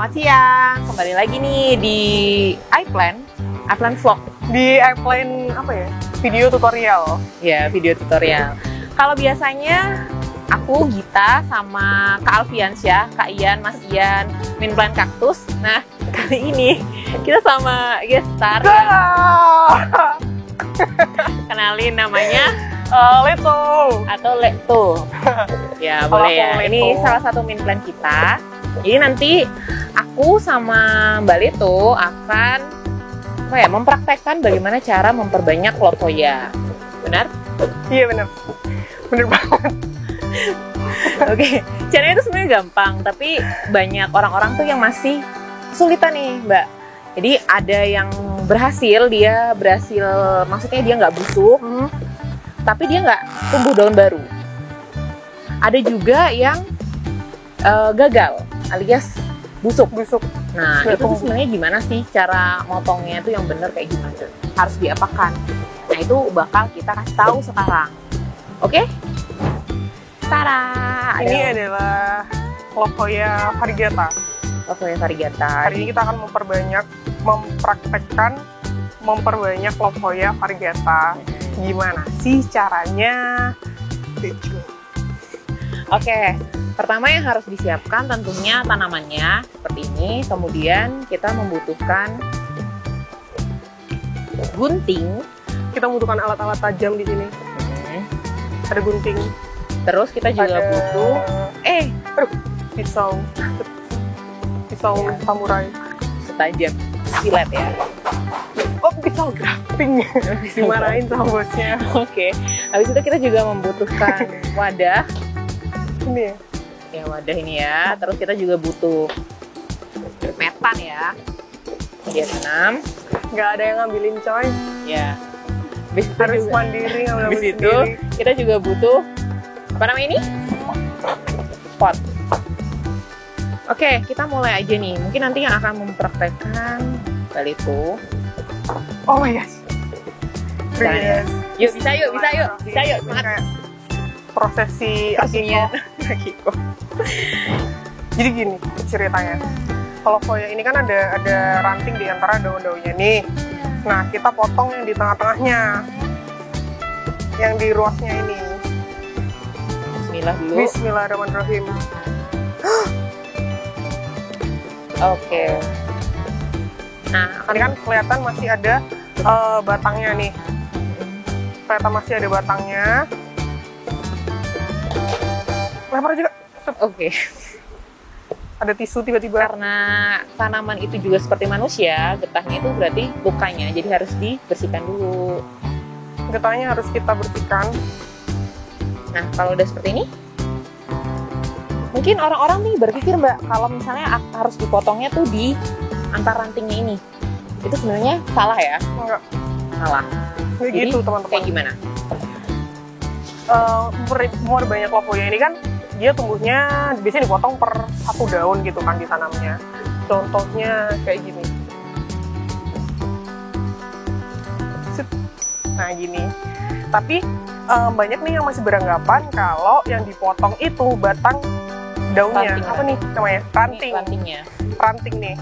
selamat siang. Kembali lagi nih di iPlan Vlog. Di iPlan apa ya? Video tutorial. Ya, video tutorial. Kalau biasanya aku Gita sama Kak Alfiansyah, Kak Ian, Mas Ian, main plan kaktus. Nah, kali ini kita sama guest star. Kenalin namanya Leto atau Leto. Ya, boleh ya. Ini salah satu main plan kita. Jadi nanti aku sama Mbak Leto akan mempraktekkan bagaimana cara memperbanyak lofoya. Benar? Iya benar. Benar banget. Oke, caranya itu sebenarnya gampang, tapi banyak orang-orang tuh yang masih kesulitan nih, Mbak. Jadi ada yang berhasil, maksudnya dia nggak busuk, tapi dia nggak tumbuh daun baru. Ada juga yang gagal, alias busuk. Nah, itu tuh sebenarnya gimana sih cara motongnya itu yang bener kayak gimana? Harus diapakan? Nah, itu bakal kita kasih tahu sekarang. Oke? Tara! Ini adalah lofoya variegata. Lofoya variegata. Hari ini kita akan mempraktekkan memperbanyak lofoya variegata. Gimana sih caranya? Oke. Pertama yang harus disiapkan tentunya tanamannya seperti ini. Kemudian kita membutuhkan gunting. Kita membutuhkan alat-alat tajam di sini. Ada gunting. Terus kita juga butuh pisau samurai setajam silet ya. Oh, pisau grafting. Dimarahin sama bosnya. Oke. Habis itu kita juga membutuhkan wadah. Ini ya. Ya, wadah ini ya. Terus kita juga butuh metan ya. Dia 6. Nggak ada yang ngambilin coy. Ya. Harus mandiri, ngambil habis itu sendiri. kita juga butuh apa namanya ini? Pot. Oke, kita mulai aja nih. Mungkin nanti yang akan mempraktekkan kali itu. Oh my gosh. Yes. Yuk, bisa yuk. Semangat. Kayak prosesi Resminya. akiko. Jadi gini ceritanya. Kalau lofoya ini kan ada ranting di antara daun-daunnya nih. Nah, kita potong yang di tengah-tengahnya. Yang di ruasnya ini. Bismillah dulu. Bismillahirrahmanirrahim. Oke. Nah, Ini kan kelihatan masih ada batangnya nih. Kelihatan masih ada batangnya. Lempar juga. Oke. Ada tisu tiba-tiba. Karena tanaman itu juga seperti manusia, getahnya itu berarti lukanya, jadi harus dibersihkan dulu. Getahnya harus kita bersihkan. Nah, kalau udah seperti ini, mungkin orang-orang nih berpikir, Mbak, kalau misalnya harus dipotongnya tuh di antar rantingnya ini. Itu sebenarnya salah ya? Enggak. Salah. Kayak gitu, teman-teman. Kayak gimana? Banyak lofoya ini kan dia tumbuhnya biasanya dipotong per satu daun gitu kan ditanamnya. Contohnya kayak gini. Nah gini. Tapi banyak nih yang masih beranggapan kalau yang dipotong itu batang daunnya. Ranting, apa nih namanya? Ranting. Rantingnya. Ranting nih.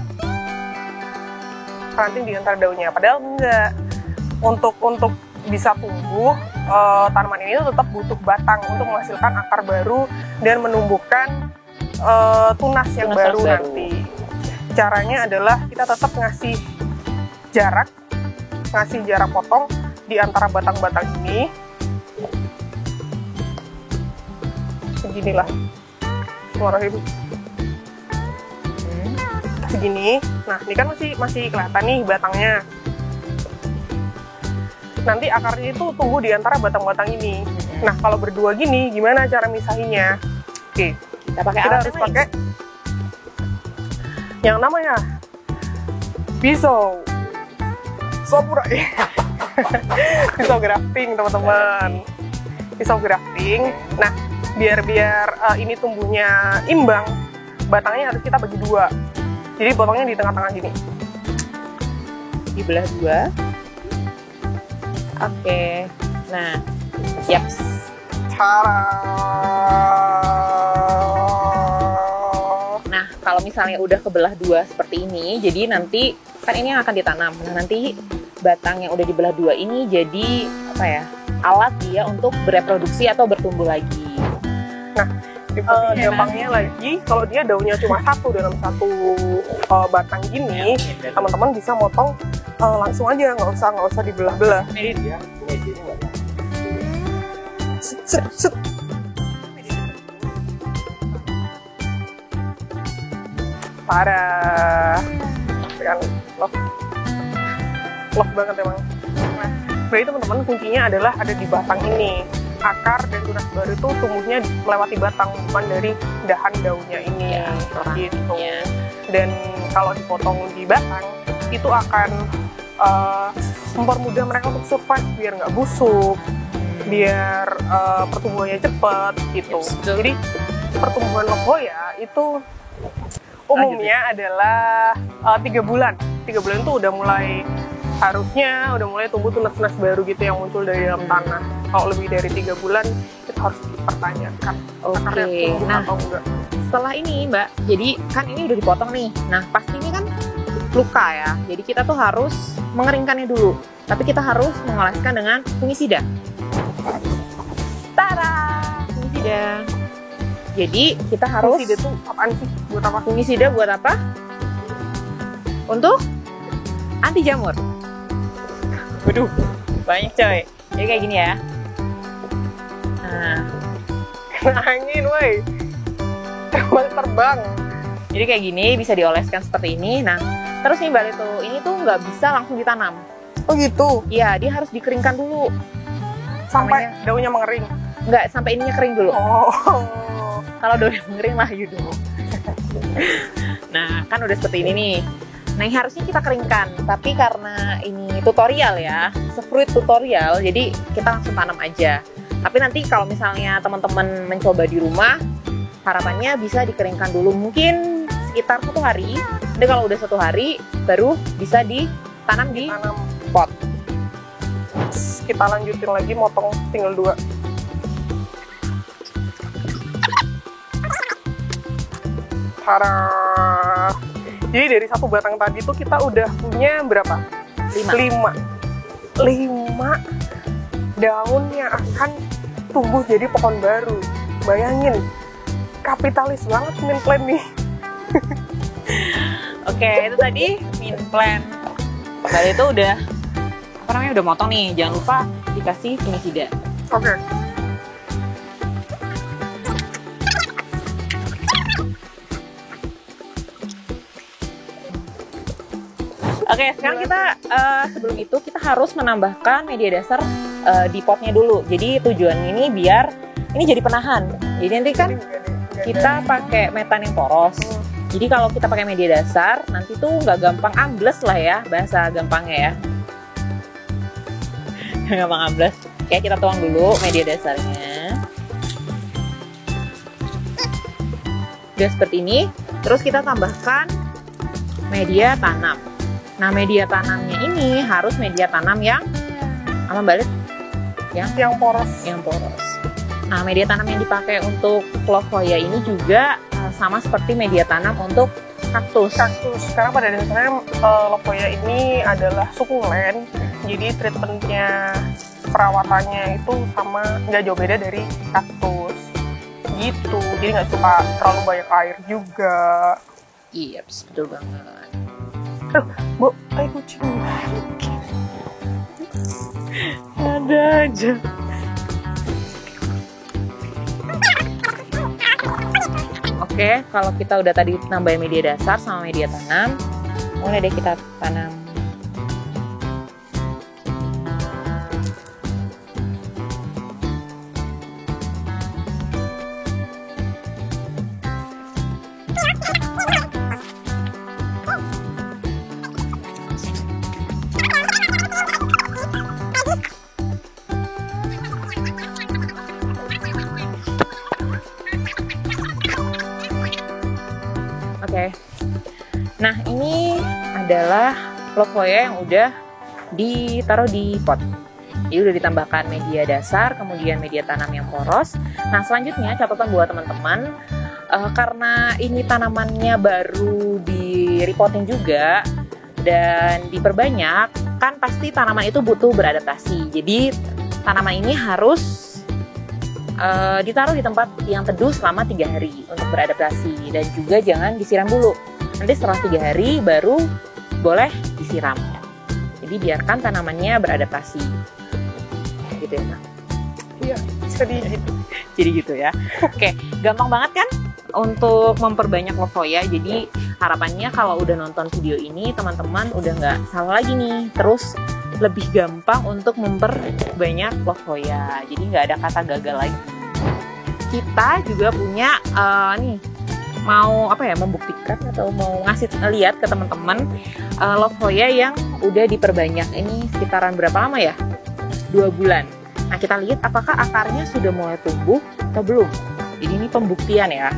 Ranting di antara daunnya. Padahal enggak. Untuk bisa tumbuh, tanaman ini tetap butuh batang untuk menghasilkan akar baru dan menumbuhkan tunas yang baru nanti. Caranya adalah kita tetap ngasih jarak potong di antara batang-batang ini. Beginilah. Bismillahirrahmanirrahim. Segini. Nah, ini kan masih kelihatan nih batangnya. Nanti akarnya itu tumbuh di antara batang-batang ini. Nah, kalau berdua gini, gimana cara misahinya? Oke, kita harus pakai yang namanya pisau samurai. Pisau grafting, teman-teman. Pisau grafting. Nah, biar ini tumbuhnya imbang, batangnya harus kita bagi dua. Jadi potongnya di tengah-tengah gini. Dibelah dua. Oke, nah, siap. Nah, kalau misalnya misalnya udah kebelah dua seperti ini, jadi nanti kan ini yang akan ditanam. Nah, nanti batang yang udah dibelah dua ini jadi apa ya? Alat dia untuk bereproduksi atau bertumbuh lagi. Nah, gampangnya lagi, kalau dia daunnya cuma satu dalam satu batang gini, teman-teman bisa motong langsung aja, nggak usah dibelah-belah. Set. Parah, kan love banget emang. Nah, berarti teman-teman kuncinya adalah ada di batang ini. Akar dan tunas baru itu tumbuhnya melewati batang, bukan dari dahan daunnya ini, gitu. Dan kalau dipotong di batang, itu akan mempermudah mereka untuk survive, biar nggak busuk, biar pertumbuhannya cepat, gitu. Jadi pertumbuhan lobhoya itu umumnya adalah 3 bulan. 3 bulan itu udah mulai tumbuh tunas-tunas baru gitu yang muncul dari dalam tanah. Kalau lebih dari 3 bulan itu harus dipertanyakan akarnya tumbuh atau enggak. Setelah ini Mbak, jadi kan ini udah dipotong nih. Nah pasti ini kan luka ya, jadi kita tuh harus mengeringkannya dulu. Tapi kita harus mengoleskan dengan fungisida. Tara, fungisida. Jadi kita harus. Fungisida tuh apaan sih? Buat apa? Fungisida buat apa? Untuk anti jamur. Waduh, banyak coy. Jadi kayak gini ya. Nah, kena angin, woi. Terbang. Jadi kayak gini bisa dioleskan seperti ini. Nah, terus nih Mbak Leto, ini tuh nggak bisa langsung ditanam. Oh gitu? Iya, dia harus dikeringkan dulu. Sampai daunnya mengering? Nggak, sampai ininya kering dulu. Oh. Kalau daunnya mengering lah yaudah. Nah, kan udah seperti ini nih. Nah, ini harusnya kita keringkan. Tapi karena ini tutorial ya, se-fruit tutorial, jadi kita langsung tanam aja. Tapi nanti kalau misalnya teman-teman mencoba di rumah, harapannya bisa dikeringkan dulu. Mungkin sekitar 1 hari. Dan kalau udah 1 hari, baru bisa ditanam di pot. Kita lanjutin lagi, motong tinggal 2. Parah. Jadi dari 1 batang tadi tuh kita udah punya berapa? 5 daun yang akan tumbuh jadi pohon baru. Bayangin, kapitalis banget mint plant nih. Oke, itu tadi mint plant. Tadi itu udah udah motong nih. Jangan lupa dikasih fungisida. Oke. Oke, sekarang kita sebelum itu kita harus menambahkan media dasar di potnya dulu. Jadi tujuannya ini biar ini jadi penahan. Jadi nanti kan kita pakai metan yang poros. Jadi kalau kita pakai media dasar, nanti tuh nggak gampang ambles lah ya, bahasa gampangnya ya. Nggak gampang ambles. Oke, kita tuang dulu media dasarnya. Udah seperti ini. Terus kita tambahkan media tanam. Nah, media tanamnya ini harus media tanam yang apa Mbak Lit? Yang poros. Yang poros. Nah, media tanam yang dipakai untuk lobhoya ini juga sama seperti media tanam untuk kaktus. Karena pada dasarnya lobhoya ini adalah sukulen, jadi treatmentnya, perawatannya itu sama, nggak jauh beda dari kaktus. Gitu. Jadi nggak suka terlalu banyak air juga. Iya, betul banget. Bu, tai kucing. Ada aja. Oke, kalau kita udah tadi nambahin media dasar sama media tanam, mulai deh kita tanam. Oke. Nah, ini adalah lobhoya yang udah ditaruh di pot. Jadi udah ditambahkan media dasar, kemudian media tanam yang poros. Nah, selanjutnya catatan buat teman-teman, karena ini tanamannya baru di repotting juga dan diperbanyak, kan pasti tanaman itu butuh beradaptasi. Jadi tanaman ini harus ditaruh di tempat yang teduh selama 3 hari untuk beradaptasi, dan juga jangan disiram dulu. Nanti setelah 3 hari baru boleh disiram. Jadi biarkan tanamannya beradaptasi. Gitu ya, Kak? Iya, jadi gitu. Jadi gitu ya. Oke, gampang banget kan untuk memperbanyak lofoya. Jadi harapannya kalau udah nonton video ini, teman-teman udah nggak salah lagi nih. Terus lebih gampang untuk memperbanyak lofoya. Jadi nggak ada kata gagal lagi. Kita juga punya nih, mau apa ya, membuktikan atau mau ngasih lihat ke teman-teman lofoya yang udah diperbanyak. Ini sekitaran berapa lama ya? 2 bulan. Nah, kita lihat apakah akarnya sudah mulai tumbuh atau belum. Jadi ini pembuktian ya.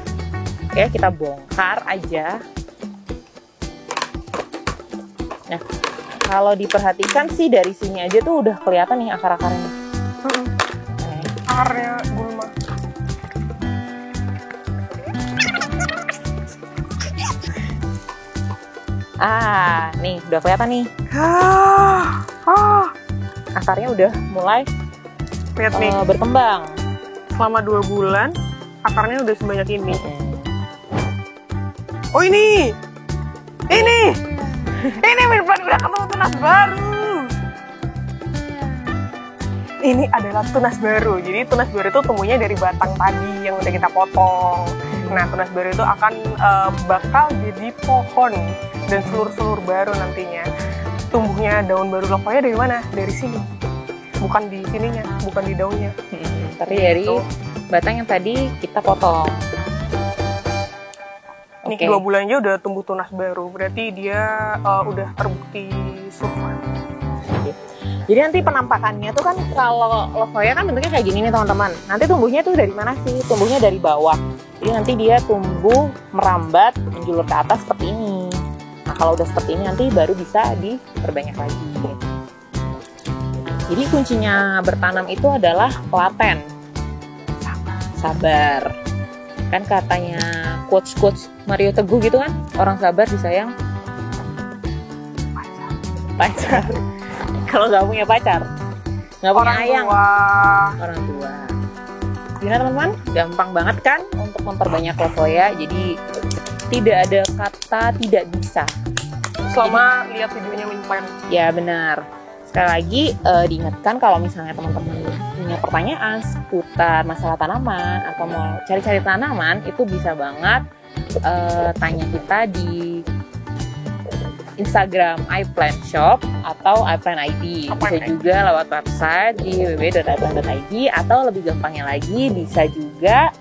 Oke, kita bongkar aja. Nah, kalau diperhatikan sih dari sini aja tuh udah kelihatan nih akar-akarnya. Akarnya gulma. Nih udah kelihatan nih. Akarnya udah mulai Lihat nih, berkembang. selama 2 bulan akarnya udah sebanyak ini. Oh ini Mirvan udah ketemu tunas baru. Ini adalah tunas baru. Jadi tunas baru itu tumbuhnya dari batang tadi yang udah kita potong. Nah, tunas baru itu akan bakal jadi pohon dan selur-selur baru nantinya. Tumbuhnya daun baru lofoya dari mana? Dari sini. Bukan di sininya, bukan di daunnya. Tapi dari batang yang tadi kita potong. Nih 2 bulan aja udah tumbuh tunas baru, berarti dia udah terbukti survive. Jadi nanti penampakannya tuh kan kalau lofoya kan bentuknya kayak gini nih teman-teman. Nanti tumbuhnya tuh dari mana sih? Tumbuhnya dari bawah. Jadi nanti dia tumbuh merambat menjulur ke atas seperti ini. Nah, kalau udah seperti ini nanti baru bisa diperbanyak lagi. Jadi kuncinya bertanam itu adalah telaten. Sabar. Kan katanya quotes Mario Teguh gitu kan, orang sabar disayang pacar. Kalau nggak punya pacar, nggak punya ayang, orang tua. Gimana teman-teman? Gampang banget kan untuk memperbanyak lofoya. Jadi tidak ada kata tidak bisa. Selama lihat videonya Minplan. Ya benar. Sekali lagi diingatkan kalau misalnya teman-teman punya pertanyaan seputar masalah tanaman atau mau cari-cari tanaman, itu bisa banget tanya kita di Instagram iPlant Shop atau iPlant ID. Bisa juga lewat website di www.iplant.id, atau lebih gampangnya lagi bisa juga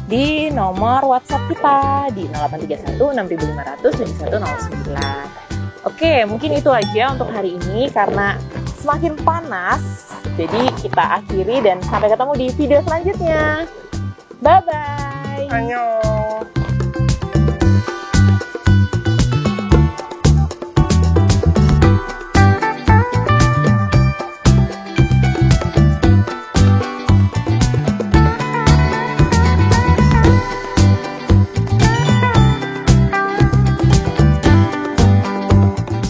di nomor WhatsApp kita di 0831 6500 7109. Oke, mungkin itu aja untuk hari ini karena semakin panas. Jadi kita akhiri dan sampai ketemu di video selanjutnya. Bye-bye. Annyeong.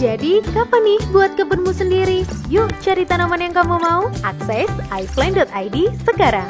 Jadi, kapan nih buat kebunmu sendiri? Yuk cari tanaman yang kamu mau. Akses iPlant.id sekarang.